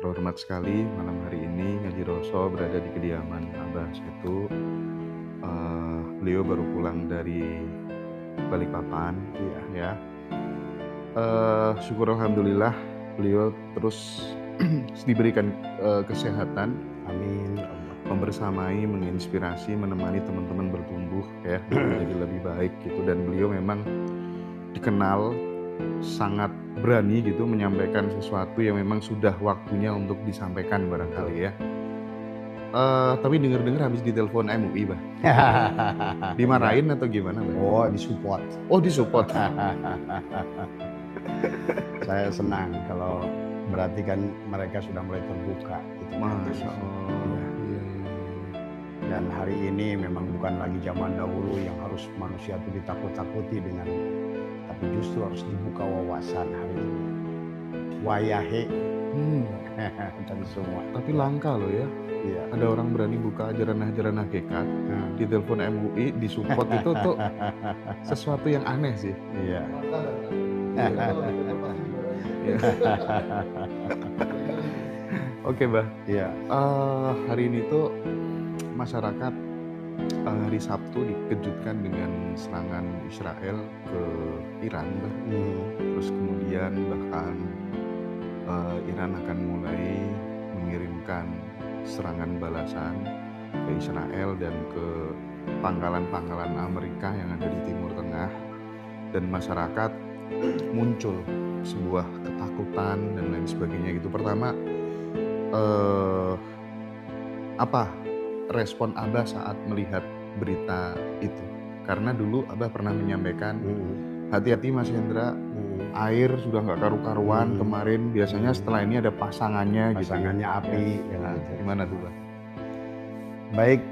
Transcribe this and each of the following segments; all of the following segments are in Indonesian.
terhormat sekali malam hari ini Ngaji Roso berada di kediaman Abah Setu. Beliau baru pulang dari Balikpapan, ya. Syukur alhamdulillah beliau terus diberikan kesehatan, Amin ya Allah. membersamai, menginspirasi, menemani teman-teman bertumbuh ya menjadi lebih baik gitu. Dan beliau memang dikenal sangat berani gitu menyampaikan sesuatu yang memang sudah waktunya untuk disampaikan barangkali ya. Tapi dengar-dengar habis ditelepon MUI, Bah. Dimarahin atau gimana, Bah? Oh, disupport. Oh, disupport. Saya senang kalau berarti kan mereka sudah mulai terbuka gitu. Masya Allah. Iya. Dan hari ini memang bukan lagi zaman dahulu yang harus manusia itu ditakut-takuti dengan, tapi justru harus dibuka wawasan hari ini. Wayahe dan semua. Tapi langka loh ya. Iya. Ada orang berani buka ajaran-ajaran hakikat, ditelepon MUI, disupport itu tuh sesuatu yang aneh sih. Iya. Oke, Bah. Iya. Hari ini tuh masyarakat hari Sabtu dikejutkan dengan serangan Israel ke Iran, Bah. Terus kemudian bahkan Iran akan mulai mengirimkan serangan balasan ke Israel dan ke pangkalan-pangkalan Amerika yang ada di Timur Tengah, dan masyarakat muncul sebuah ketakutan dan lain sebagainya gitu. Pertama, apa respon Abah saat melihat berita itu? Karena dulu Abah pernah menyampaikan, hati-hati Mas Hendra, air sudah nggak karu-karuan kemarin. Biasanya setelah ini ada pasangannya gitu. Pasangannya api. Ya. Gimana tuh, Bah? Baik,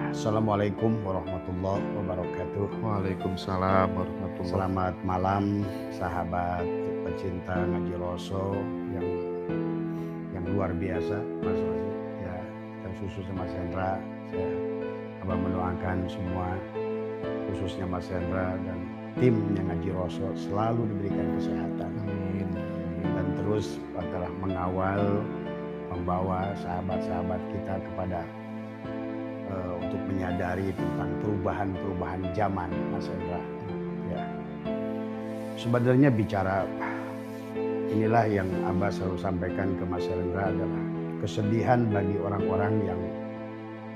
Assalamualaikum warahmatullahi wabarakatuh. Waalaikumsalam warahmatullahi. Selamat malam sahabat pecinta Ngaji Roso yang luar biasa, Mas Rosi. Ya, dan khususnya Mas Hendra, saya Abang mendoakan semua, khususnya Mas Hendra dan timnya Ngaji Roso selalu diberikan kesehatan. Amin. Dan terus adalah mengawal, membawa sahabat-sahabat kita kepada untuk menyadari tentang perubahan-perubahan zaman, Mas Hendra. Ya. Sebenarnya bicara inilah yang Abah selalu sampaikan ke Mas Hendra adalah kesedihan bagi orang-orang yang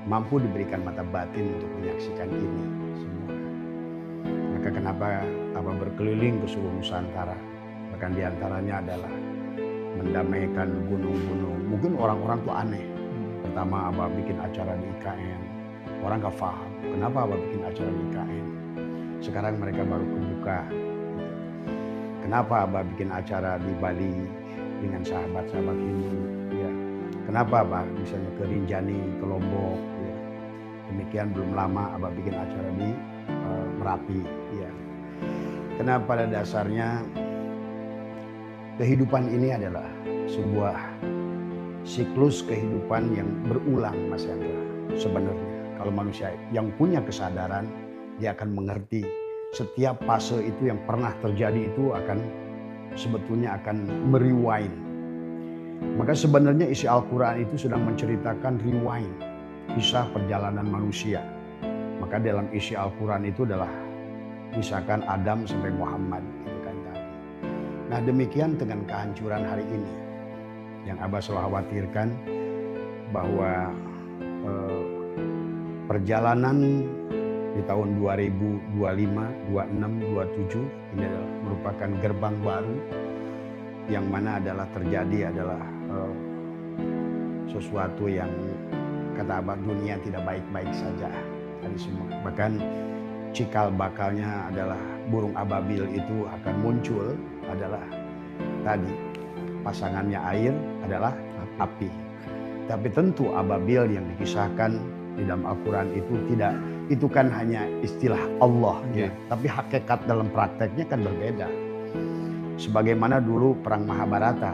mampu diberikan mata batin untuk menyaksikan ini semua. Maka kenapa Abah berkeliling ke seluruh Nusantara, bahkan diantaranya adalah mendamaikan gunung-gunung. Mungkin orang-orang tuh aneh. Pertama Abah bikin acara di IKN, orang gak paham kenapa Abah bikin acara di IKN. Sekarang mereka baru kebuka. Kenapa Abah bikin acara di Bali dengan sahabat-sahabat Hindu, ya. Kenapa Abah misalnya ke Rinjani, ke Lombok, ya. Demikian belum lama Abah bikin acara di Merapi, ya. Karena pada dasarnya kehidupan ini adalah sebuah siklus kehidupan yang berulang, Mas Hendra. Sebenarnya kalau manusia yang punya kesadaran, dia akan mengerti setiap fase itu yang pernah terjadi itu akan sebetulnya akan merewind. Maka sebenarnya isi Al-Quran itu sedang menceritakan rewind, kisah perjalanan manusia. Maka dalam isi Al-Quran itu adalah misalkan Adam sampai Muhammad, gitu kan tadi. Nah demikian dengan kehancuran hari ini yang Abah selalu khawatirkan, bahwa perjalanan di tahun 2025, 26, 27 ini adalah merupakan gerbang baru yang mana adalah terjadi adalah sesuatu yang kata Abah dunia tidak baik-baik saja tadi semua. Bahkan cikal bakalnya adalah burung ababil itu akan muncul adalah tadi pasangannya air adalah api. Tapi tentu ababil yang dikisahkan di dalam Al-Quran itu tidak, itu kan hanya istilah Allah, ya. Tapi hakikat dalam prakteknya kan berbeda. Sebagaimana dulu perang Mahabharata.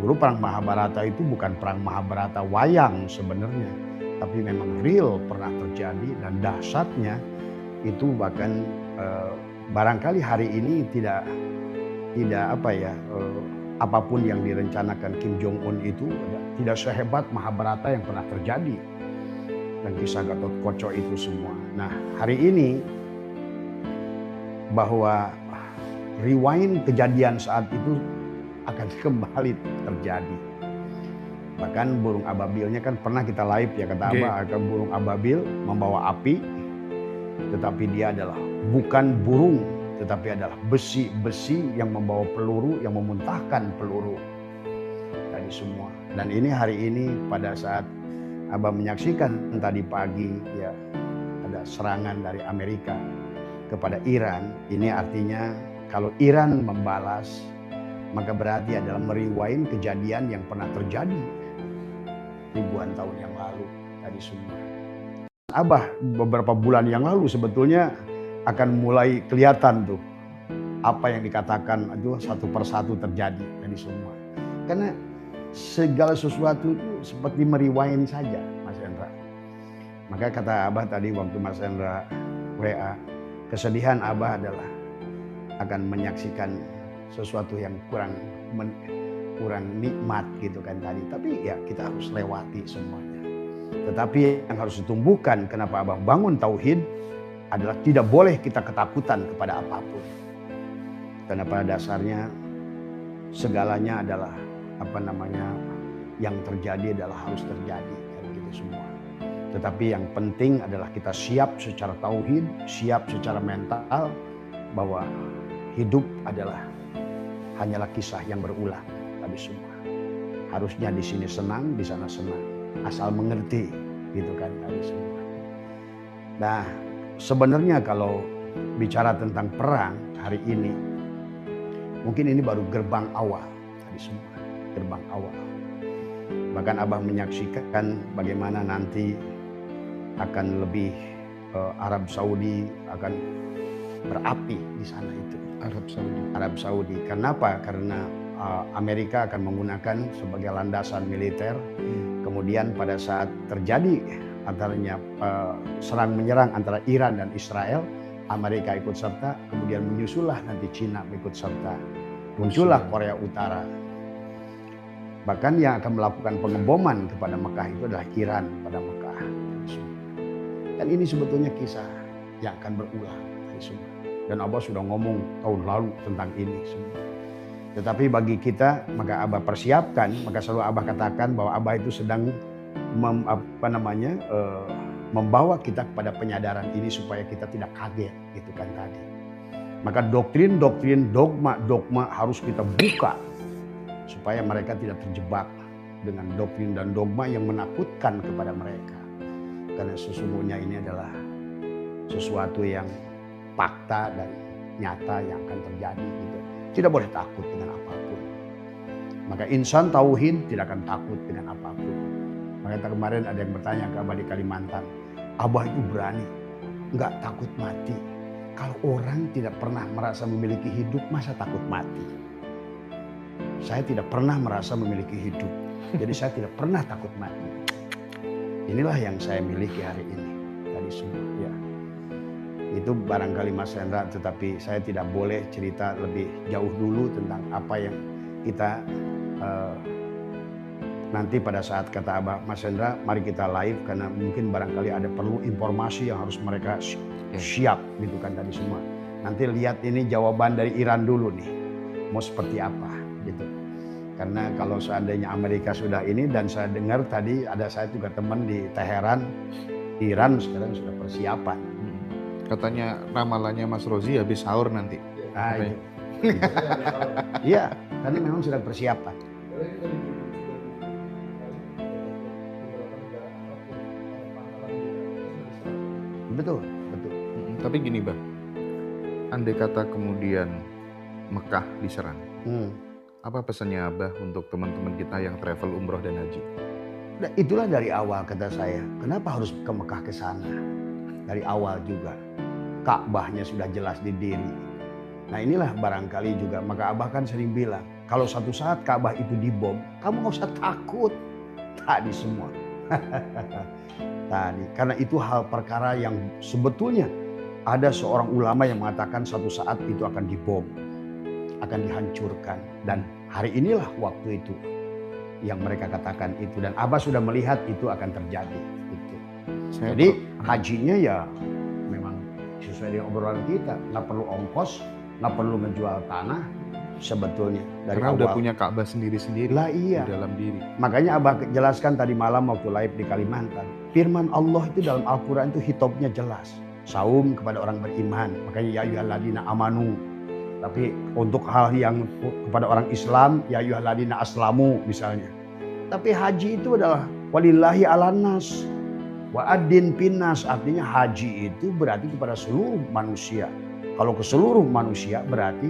Dulu perang Mahabharata itu bukan perang Mahabharata wayang sebenarnya, tapi memang real pernah terjadi dan dahsyatnya itu bahkan barangkali hari ini tidak apapun yang direncanakan Kim Jong Un itu tidak sehebat Mahabharata yang pernah terjadi dan kisah Gatot Kaca itu semua. Nah, hari ini bahwa rewind kejadian saat itu akan kembali terjadi. Bahkan burung ababilnya kan pernah kita live ya, kata Abah, akan burung ababil membawa api, tetapi dia adalah bukan burung, tetapi adalah besi-besi yang membawa peluru, yang memuntahkan peluru tadi semua. Dan ini hari ini pada saat Abah menyaksikan tadi pagi ya, ada serangan dari Amerika kepada Iran. Ini artinya kalau Iran membalas, maka berarti adalah merewind kejadian yang pernah terjadi ribuan tahun yang lalu tadi semua. Abah beberapa bulan yang lalu sebetulnya akan mulai kelihatan tuh apa yang dikatakan itu satu persatu terjadi tadi semua. Karena segala sesuatu itu seperti merewind saja, Mas Hendra. Maka kata Abah tadi waktu Mas Hendra WA, kesedihan Abah adalah akan menyaksikan sesuatu yang kurang nikmat gitu kan tadi. Tapi ya kita harus lewati semuanya. Tetapi yang harus ditumbuhkan, kenapa Abah bangun tauhid, adalah tidak boleh kita ketakutan kepada apapun. Karena pada dasarnya segalanya adalah yang terjadi adalah harus terjadi kan gitu semua. Tetapi yang penting adalah kita siap secara tauhid, siap secara mental bahwa hidup adalah hanyalah kisah yang berulang tadi semua. Harusnya di sini senang, di sana senang, asal mengerti gitu kan tadi semua. Nah, sebenarnya kalau bicara tentang perang hari ini, mungkin ini baru gerbang awal tadi semua, gerbang awal. Bahkan Abah menyaksikan bagaimana nanti akan lebih Arab Saudi akan berapi di sana itu. Arab Saudi. Kenapa? Karena Amerika akan menggunakan sebagai landasan militer. Kemudian pada saat terjadi antaranya serang menyerang antara Iran dan Israel, Amerika ikut serta, kemudian menyusullah nanti Cina ikut serta. Muncullah Korea Utara. Bahkan yang akan melakukan pengeboman kepada Mekah itu adalah Iran pada Mekah. Dan ini sebetulnya kisah yang akan berulang. Dan Abah sudah ngomong tahun lalu tentang ini semua. Tetapi bagi kita, maka Abah persiapkan, maka selalu Abah katakan bahwa Abah itu sedang membawa kita kepada penyadaran ini supaya kita tidak kaget gitu kan tadi. Maka doktrin-doktrin, dogma harus kita buka supaya mereka tidak terjebak dengan doktrin dan dogma yang menakutkan kepada mereka. Karena sesungguhnya ini adalah sesuatu yang fakta dan nyata yang akan terjadi gitu. Tidak boleh takut dengan apapun. Maka insan tauhid tidak akan takut dengan apapun. Makanya kemarin ada yang bertanya ke Abah di Kalimantan, Abah itu berani, nggak takut mati. Kalau orang tidak pernah merasa memiliki hidup, masa takut mati? Saya tidak pernah merasa memiliki hidup, jadi saya tidak pernah takut mati. Inilah yang saya miliki hari ini. Tadi semua ya. Itu barangkali Mas Hendra, tetapi saya tidak boleh cerita lebih jauh dulu tentang apa yang kita nanti pada saat kata Abah, Mas Hendra mari kita live karena mungkin barangkali ada perlu informasi yang harus mereka siap gitu kan tadi semua. Nanti lihat ini jawaban dari Iran dulu nih, mau seperti apa gitu. Karena kalau seandainya Amerika sudah ini, dan saya dengar tadi ada saya juga teman di Teheran, Iran sekarang sudah persiapan. Katanya ramalannya Mas Rozi habis sahur nanti. Nah, itu. Iya, karena memang sudah persiapan. Betul. Tapi gini Bang, andai kata kemudian Mekah diserang, apa pesannya Abah untuk teman-teman kita yang travel umroh dan haji? Nah, itulah dari awal kata saya, kenapa harus ke Mekah ke sana? Dari awal juga, Ka'bahnya sudah jelas di diri. Nah inilah barangkali juga, maka Abah kan sering bilang, kalau suatu saat Ka'bah itu dibom, kamu gak usah takut. Tadi semua. Tadi, karena itu hal perkara yang sebetulnya ada seorang ulama yang mengatakan suatu saat itu akan dibom, akan dihancurkan, dan hari inilah waktu itu yang mereka katakan itu, dan Abah sudah melihat itu akan terjadi. Gitu. Jadi hajinya ya memang sesuai dengan obrolan kita, nggak perlu ongkos, nggak perlu menjual tanah sebetulnya dari karena awal. udah punya Ka'bah sendiri-sendiri Lah iya. di dalam diri. Makanya Abah jelaskan tadi malam waktu live di Kalimantan. Firman Allah itu dalam Al-Quran itu hitopnya jelas. Saum kepada orang beriman. Makanya ya ayyuhalladzina amanu. Tapi untuk hal yang kepada orang Islam, ya ayyuhalladzina aslamu misalnya. Tapi haji itu adalah walillahi alannas. Wa'adin pinnas, artinya haji itu berarti kepada seluruh manusia. Kalau ke seluruh manusia berarti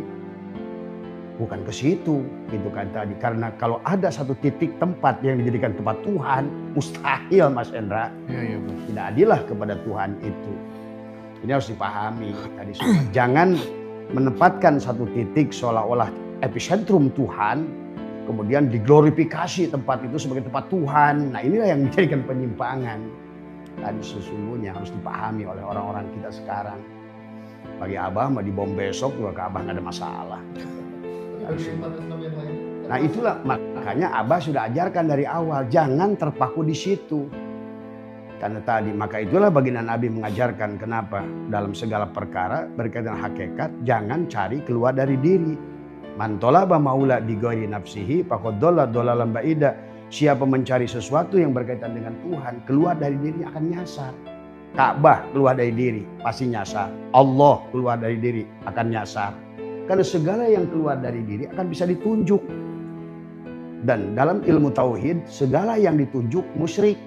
bukan ke situ, gitu kan tadi. Karena kalau ada satu titik tempat yang dijadikan tempat Tuhan, mustahil Mas Endra. Iya, Bos. Tidak adillah kepada Tuhan itu. Ini harus dipahami tadi semua. Jangan menempatkan satu titik seolah-olah epicentrum Tuhan, kemudian diglorifikasi tempat itu sebagai tempat Tuhan. Nah inilah yang menjadikan penyimpangan. Dan sesungguhnya harus dipahami oleh orang-orang kita sekarang. Bagi Abah mau dibom besok juga ke Abah nggak ada masalah. Nah itulah makanya Abah sudah ajarkan dari awal, jangan terpaku di situ. Karena tadi, maka itulah baginda Nabi mengajarkan kenapa dalam segala perkara berkaitan hakikat jangan cari keluar dari diri. Man talaba maula bi ghairi nafsihi faqad dhalla dhalalan ba'ida. Siapa mencari sesuatu yang berkaitan dengan Tuhan, keluar dari diri akan nyasar. Ka'bah keluar dari diri pasti nyasar. Allah keluar dari diri akan nyasar. Karena segala yang keluar dari diri akan bisa ditunjuk. Dan dalam ilmu tauhid segala yang ditunjuk musyrik.